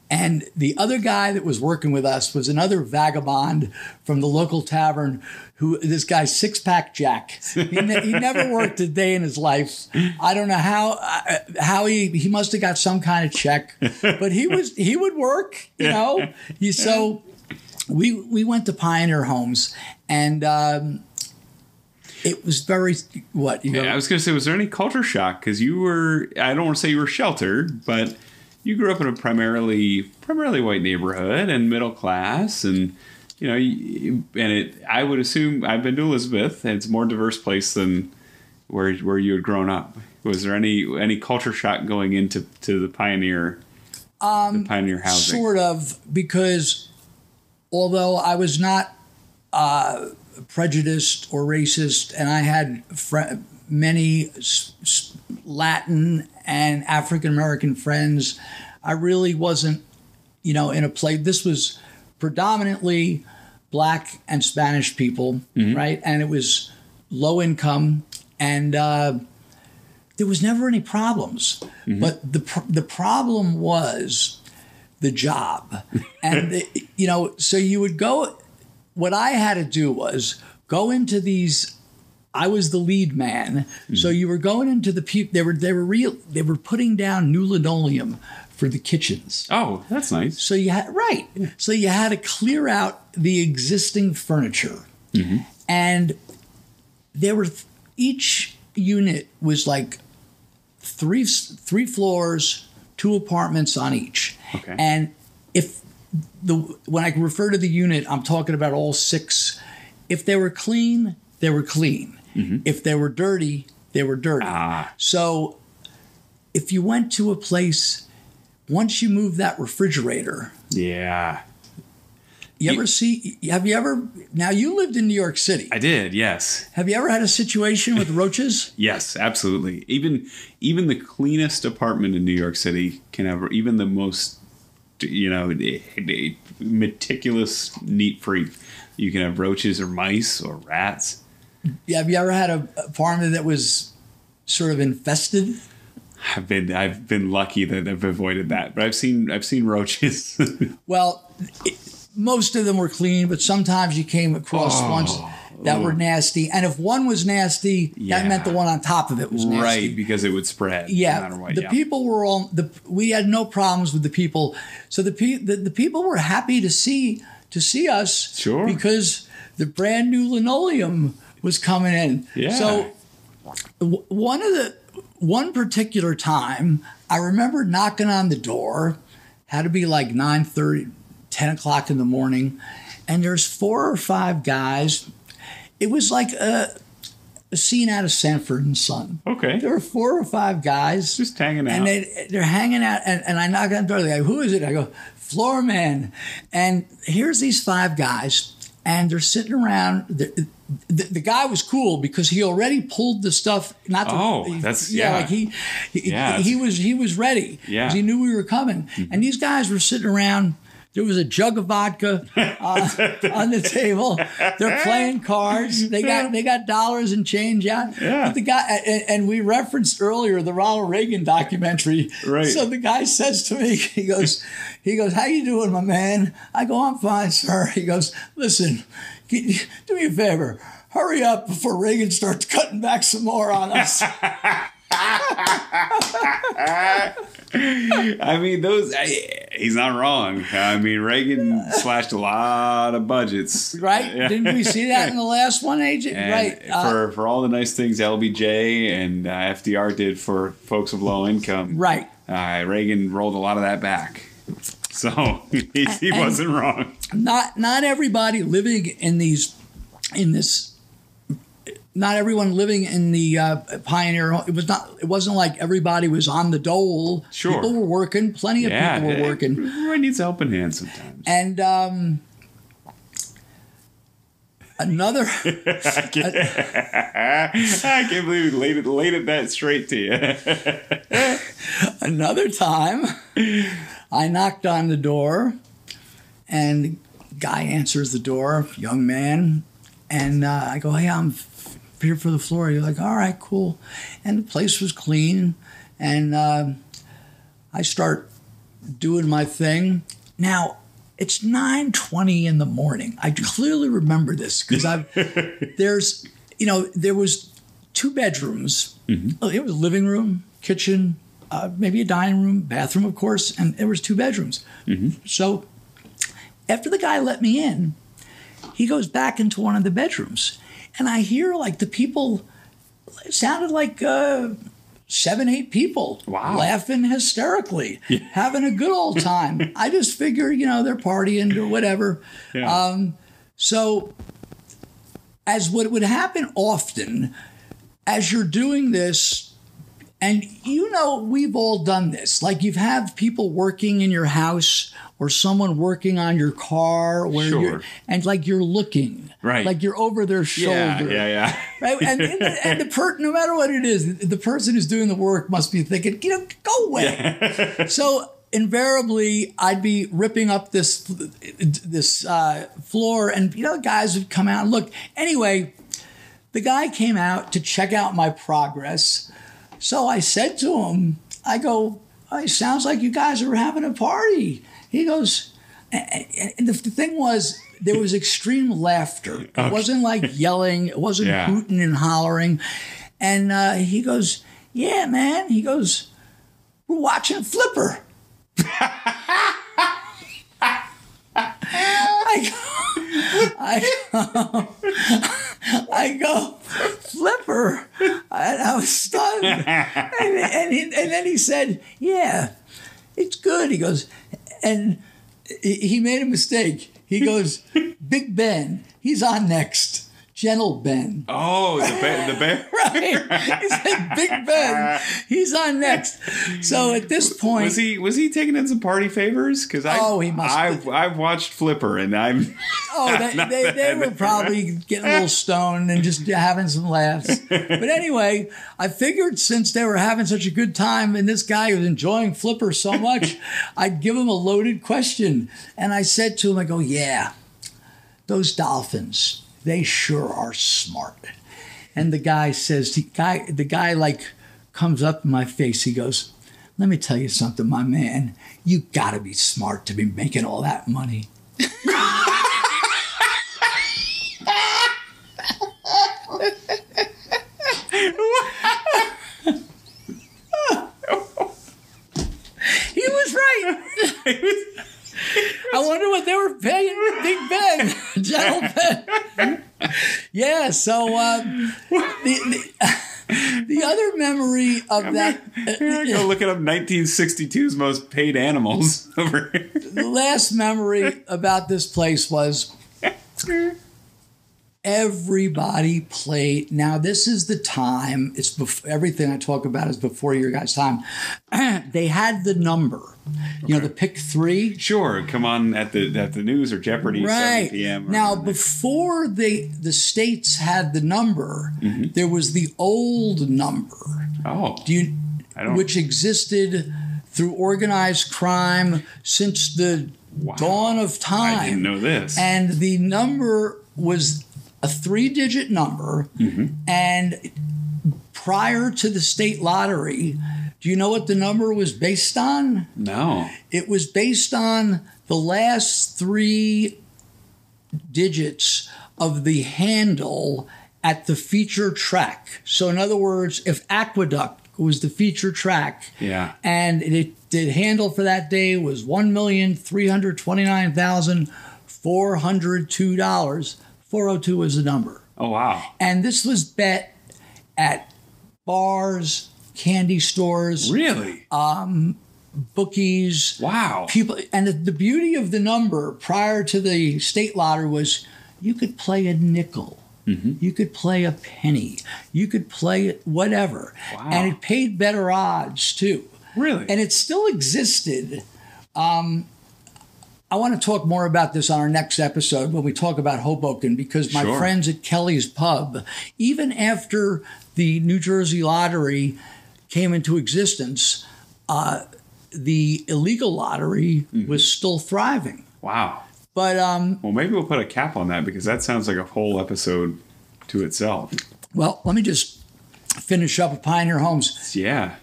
And the other guy that was working with us was another vagabond from the local tavern, this guy, Six-Pack Jack. He never worked a day in his life. I don't know how he must have got some kind of check, but he would work, So we went to Pioneer Homes, and it was very I was going to say, was there any culture shock? Because I don't want to say you were sheltered, but you grew up in a primarily white neighborhood and middle class, and I would assume, I've been to Elizabeth, and it's a more diverse place than where you had grown up. Was there any culture shock going into the Pioneer housing? Sort of, because although I was not prejudiced or racist, and I had many Latin and African American friends, I really wasn't, in a place. This was predominantly Black and Spanish people, right? And it was low income, and there was never any problems. But the problem was the job, and so you would go. What I had to do was go into these. I was the lead man, so you were going into the people. They were putting down new linoleum for the kitchens. Oh, that's nice. So you had to clear out the existing furniture, and each unit was like three floors, 2 apartments on each. Okay. And when I refer to the unit, I'm talking about all 6. If they were clean, they were clean. If they were dirty, they were dirty. So if you went to a place, once you move that refrigerator. Yeah. Have you ever, now you lived in New York City. I did, yes. Have you ever had a situation with roaches? Yes, absolutely. Even the cleanest apartment in New York City can have, even the most, meticulous neat freak, You can have roaches or mice or rats. Yeah, have you ever had a farm that was sort of infested? I've been lucky that I've avoided that, but I've seen roaches. Well, most of them were clean, but sometimes you came across ones that were nasty. And if one was nasty, that meant the one on top of it was nasty. Right, because it would spread. Yeah, no matter what. the people were all. We had no problems with the people, so the people were happy to see us. Sure. Because the brand new linoleum was coming in. Yeah. So one particular time, I remember knocking on the door. Had to be like 9:30, 10 o'clock in the morning, and there's 4 or 5 guys. It was like a scene out of Sanford and Son. Okay. There were 4 or 5 guys. Just hanging out. And they're hanging out, and I knock on the door. They go, who is it? I go, floor man. And here's these 5 guys, and they're sitting around. The guy was cool because he already pulled the stuff. Like he was ready. Yeah. He knew we were coming. Mm-hmm. And these guys were sitting around. There was a jug of vodka on the table. They're playing cards. They got dollars and change out. Yeah. But the guy, and we referenced earlier the Ronald Reagan documentary. Right. So the guy says to me, he goes, how you doing, my man? I go, I'm fine, sir. He goes, listen, do me a favor. Hurry up before Reagan starts cutting back some more on us. I mean, he's not wrong. I mean, Reagan slashed a lot of budgets. Right? Yeah. Didn't we see that in the last one, AJ? And right. For all the nice things LBJ and FDR did for folks of low income. Right. Reagan rolled a lot of that back. So he wasn't wrong. Not everybody living in this. Not everyone living in the Pioneer. It wasn't like everybody was on the dole. Sure, people were working. Plenty of people were working. Everyone needs a helping hand sometimes. And another. I can't believe we laid it that straight to you. Another time, I knocked on the door, and guy answers the door, young man, and I go, "Hey, I'm here for the floor." You're like, all right, cool. And the place was clean, and I start doing my thing. Now it's 9:20 in the morning. I clearly remember this because there was 2 bedrooms. Mm-hmm. It was a living room, kitchen, maybe a dining room, bathroom, of course, and there was 2 bedrooms. Mm-hmm. So after the guy let me in, he goes back into one of the bedrooms. And I hear like the people, it sounded like 7, 8 people laughing hysterically, having a good old time. I just figure, they're partying or whatever. Yeah. So as what would happen often, as you're doing this, and we've all done this, like you've had people working in your house or someone working on your car where you're looking, right? Like you're over their shoulder. Yeah. Right? And no matter what it is, the person who's doing the work must be thinking, go away. Yeah. So invariably, I'd be ripping up this floor, and guys would come out and look. Anyway, the guy came out to check out my progress. So I said to him, I go, it sounds like you guys are having a party. He goes, and the thing was, there was extreme laughter. It wasn't like yelling. It wasn't hooting and hollering. And he goes, yeah, man. He goes, we're watching Flipper. I go, Flipper? I was stunned. And then he said, yeah, it's good. He goes, and he made a mistake. He goes, Big Ben, he's on next. Gentle Ben. Oh, the bear? Right. He said, Big Ben, he's on next. So at this point... Was he taking in some party favors? Because he must I've watched Flipper, and I'm... they were probably getting a little stoned and just having some laughs. But anyway, I figured since they were having such a good time and this guy was enjoying Flipper so much, I'd give him a loaded question. And I said to him, I go, yeah, those dolphins, they sure are smart. And the guy says, the guy like comes up in my face. He goes, let me tell you something, my man. You got to be smart to be making all that money. He was right. I wonder what they were paying Big Ben, General Ben. Yeah, so the other memory of that... Go looking up 1962's most paid animals over here. The last memory about this place was... Everybody played. Now, this is the time. It's everything I talk about is before your guys' time. They had the number. Okay. You know, the pick 3. Sure, come on at the news or Jeopardy, right. 7 p.m. Now, before the states had the number, there was the old number. Oh, which existed through organized crime since the dawn of time. I didn't know this. And the number was a 3-digit number, and prior to the state lottery, do you know what the number was based on? No. It was based on the last 3 digits of the handle at the feature track. So in other words, if Aqueduct was the feature track, and the handle for that day was $1,329,402. 402 was the number. Oh, wow. And this was bet at bars, candy stores. Really? Bookies. Wow. People. And the beauty of the number prior to the state lottery was you could play a nickel. You could play a penny. You could play whatever. Wow. And it paid better odds, too. Really? And it still existed. I want to talk more about this on our next episode when we talk about Hoboken, because my friends at Kelly's Pub, even after the New Jersey lottery came into existence, the illegal lottery was still thriving. Wow. But well, maybe we'll put a cap on that, because that sounds like a whole episode to itself. Well, let me just finish up with Pioneer Homes. Yeah.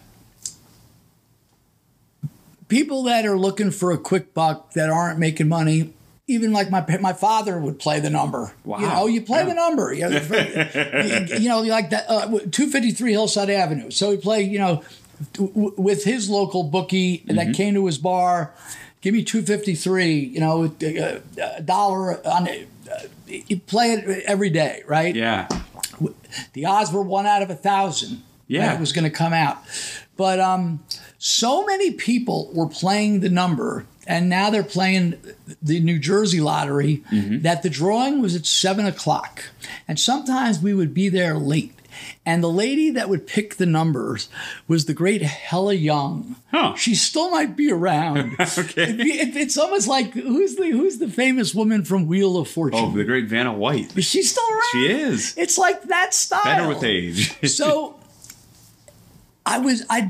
People that are looking for a quick buck that aren't making money, even like my father would play the number. Wow. You know, you play the number. You know, like that 253 Hillside Avenue. So he played, you know, with his local bookie that came to his bar. Give me 253. You know, $1 on it. You play it every day, right? Yeah. The odds were 1 out of 1,000. Yeah, that it was going to come out, but so many people were playing the number, and now they're playing the New Jersey lottery, that the drawing was at 7:00, and sometimes we would be there late. And the lady that would pick the numbers was the great Hella Young. Huh. She still might be around. Okay. It's almost like who's the famous woman from Wheel of Fortune? Oh, the great Vanna White. Is she still around? She is. It's like that style. Better with age. So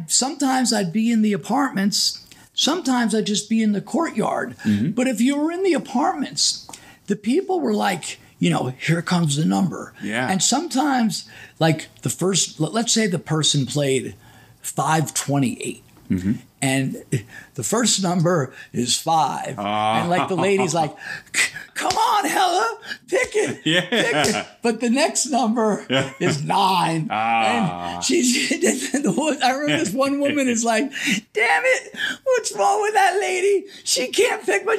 sometimes I'd be in the apartments. Sometimes I'd just be in the courtyard. But if you were in the apartments, the people were like, you know, here comes the number. Yeah. And sometimes, like let's say the person played 528. And the first number is 5. And like the lady's like, come on, Hella, pick it. Yeah. Pick it. But the next number is 9. And I remember this one woman is like, damn it, what's wrong with that lady? She can't pick my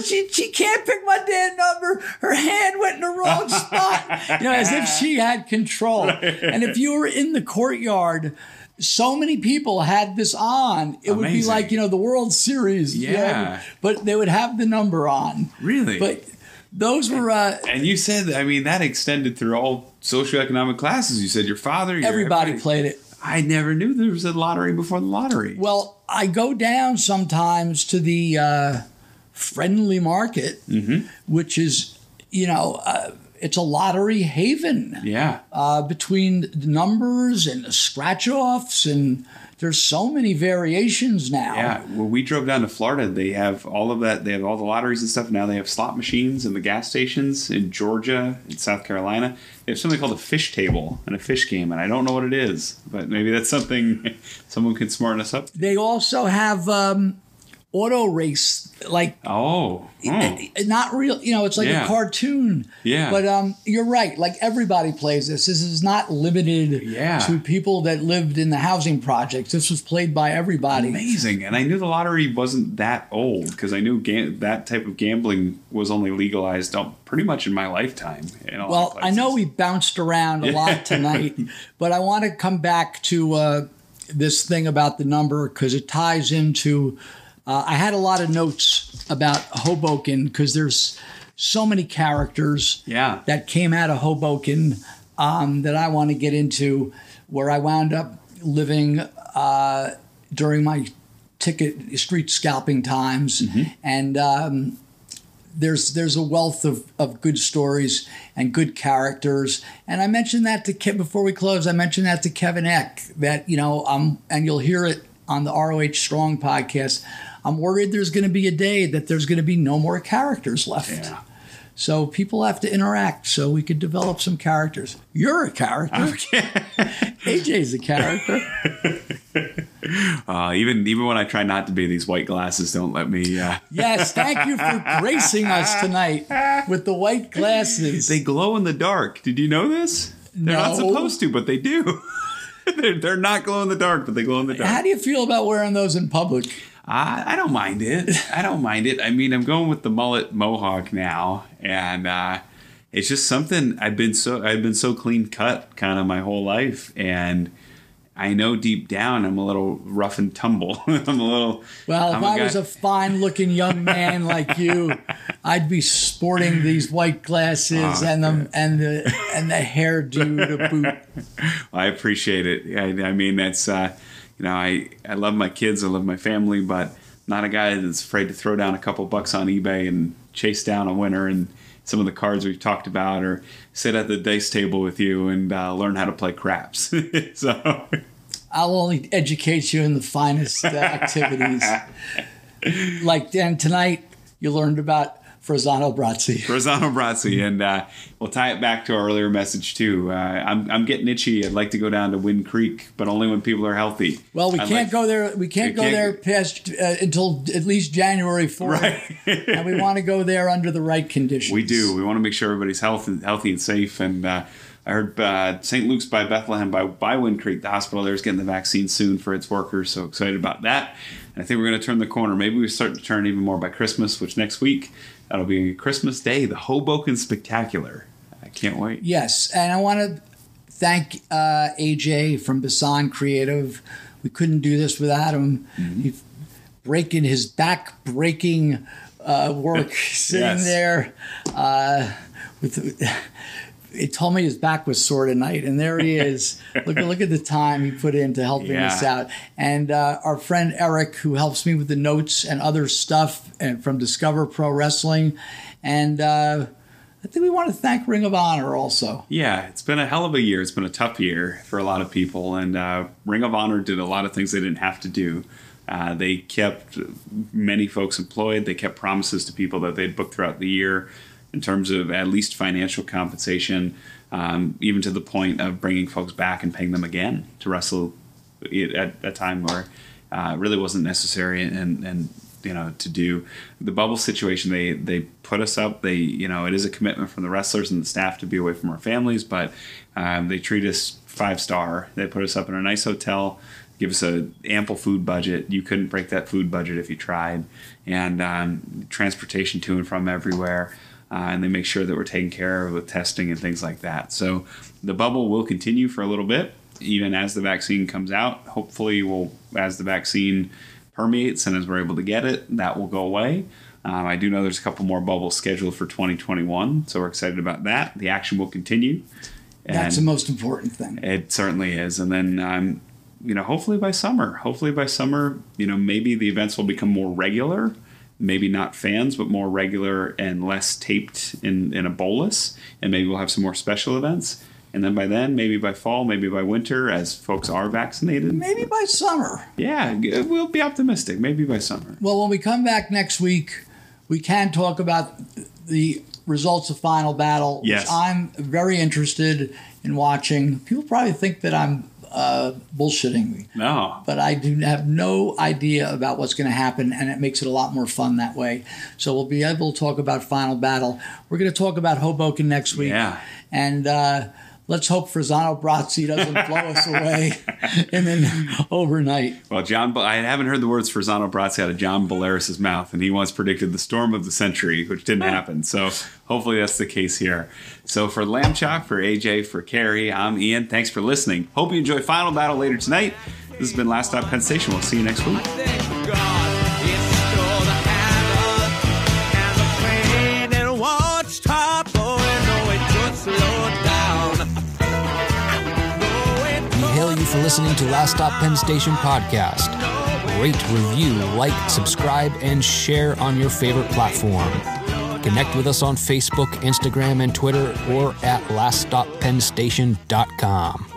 damn number. Her hand went in the wrong spot. You know, as if she had control. And if you were in the courtyard, so many people had this on. It would be like, you know, the World Series. Yeah. You know, but they would have the number on. Really? But those were... and you said, I mean, that extended through all socioeconomic classes. You said your father... Everybody played it. I never knew there was a lottery before the lottery. Well, I go down sometimes to the Friendly Market, which is, you know... it's a lottery haven. Yeah. Between the numbers and the scratch offs, and there's so many variations now. Yeah. When we drove down to Florida, they have all of that. They have all the lotteries and stuff. Now they have slot machines in the gas stations in Georgia, in South Carolina. They have something called a fish table and a fish game, and I don't know what it is, but maybe that's something someone could smarten us up. They also have auto race, like not real. It's like a cartoon. Yeah. But you're right. Like everybody plays this. This is not limited to people that lived in the housing projects. This was played by everybody. Amazing. And I knew the lottery wasn't that old because I knew that type of gambling was only legalized pretty much in my lifetime. Well, I know we bounced around a lot tonight, but I want to come back to this thing about the number because it ties into. I had a lot of notes about Hoboken because there's so many characters that came out of Hoboken that I want to get into, where I wound up living during my street scalping times. Mm-hmm. And there's a wealth of good stories and good characters. And I mentioned that to before we close, I mentioned that to Kevin Eck, that, and you'll hear it on the ROH Strong podcast. I'm worried there's going to be a day that there's going to be no more characters left. Yeah. So people have to interact so we could develop some characters. You're a character. Okay. AJ's a character. Even when I try not to be, these white glasses don't let me. Yes, thank you for gracing us tonight with the white glasses. They glow in the dark. Did you know this? They're not supposed to, but they do. They're not glow in the dark, but they glow in the dark. How do you feel about wearing those in public? I don't mind it. I mean, I'm going with the mullet mohawk now, and it's just something I've been so clean cut kind of my whole life, and I know deep down I'm a little rough and tumble. If I was a fine looking young man like you, I'd be sporting these white glasses and the hairdo to boot. I appreciate it. I mean, that's. I love my kids, I love my family, but not a guy that's afraid to throw down a couple bucks on eBay and chase down a winner and some of the cards we've talked about, or sit at the dice table with you and learn how to play craps. So I'll only educate you in the finest activities. Like then tonight, you learned about Rossano Brazzi. And we'll tie it back to our earlier message, too. I'm getting itchy. I'd like to go down to Wind Creek, but only when people are healthy. Well, we can't go there. We can't go there past until at least January 4th. Right. And we want to go there under the right conditions. We do. We want to make sure everybody's healthy and safe. And I heard St. Luke's by Bethlehem by Wind Creek, the hospital there, is getting the vaccine soon for its workers. So excited about that. And I think we're going to turn the corner. Maybe we start to turn even more by Christmas, which next week, that'll be Christmas Day, the Hoboken Spectacular. I can't wait. Yes, and I want to thank AJ from Basan Creative. We couldn't do this without him. Mm-hmm. He's breaking his back-breaking work, sitting there with. He told me his back was sore tonight, and there he is. Look at the time he put in to helping us out. And our friend Eric, who helps me with the notes and other stuff, and from Discover Pro Wrestling. And I think we want to thank Ring of Honor also. Yeah, it's been a hell of a year. It's been a tough year for a lot of people, and Ring of Honor did a lot of things they didn't have to do. They kept many folks employed. They kept promises to people that they'd booked throughout the year, in terms of at least financial compensation, even to the point of bringing folks back and paying them again to wrestle at a time where it really wasn't necessary and to do. The bubble situation, they put us up. It is a commitment from the wrestlers and the staff to be away from our families, but they treat us 5-star. They put us up in a nice hotel, give us an ample food budget. You couldn't break that food budget if you tried, and transportation to and from everywhere. And they make sure that we're taken care of with testing and things like that. So the bubble will continue for a little bit, even as the vaccine comes out. Hopefully, as the vaccine permeates and as we're able to get it, that will go away. I do know there's a couple more bubbles scheduled for 2021, so we're excited about that. The action will continue. That's the most important thing. It certainly is. And then, hopefully by summer, maybe the events will become more regular. maybe not fans, but more regular and less taped in a bolus. And maybe we'll have some more special events. And then by then, maybe by fall, maybe by winter, as folks are vaccinated. Maybe by summer. Yeah, we'll be optimistic. Maybe by summer. Well, when we come back next week, we can talk about the results of Final Battle, yes. which I'm very interested in watching. People probably think that I'm bullshitting me. No. But I do have no idea about what's going to happen, and it makes it a lot more fun that way. So we'll be able to talk about Final Battle. We're going to talk about Hoboken next week. Yeah. And let's hope Rossano Brazzi doesn't blow us away and then overnight. Well, I haven't heard the words Rossano Brazzi out of John Bolaris' mouth, and he once predicted the storm of the century, which didn't happen. So hopefully that's the case here. So for Lamb Chop, for AJ, for Cary, I'm Ian. Thanks for listening. Hope you enjoy Final Battle later tonight. This has been Last Stop Penn Station. We'll see you next week. For listening to Last Stop Penn Station podcast. Rate, review, like, subscribe, and share on your favorite platform. Connect with us on Facebook, Instagram, and Twitter, or at laststoppennstation.com.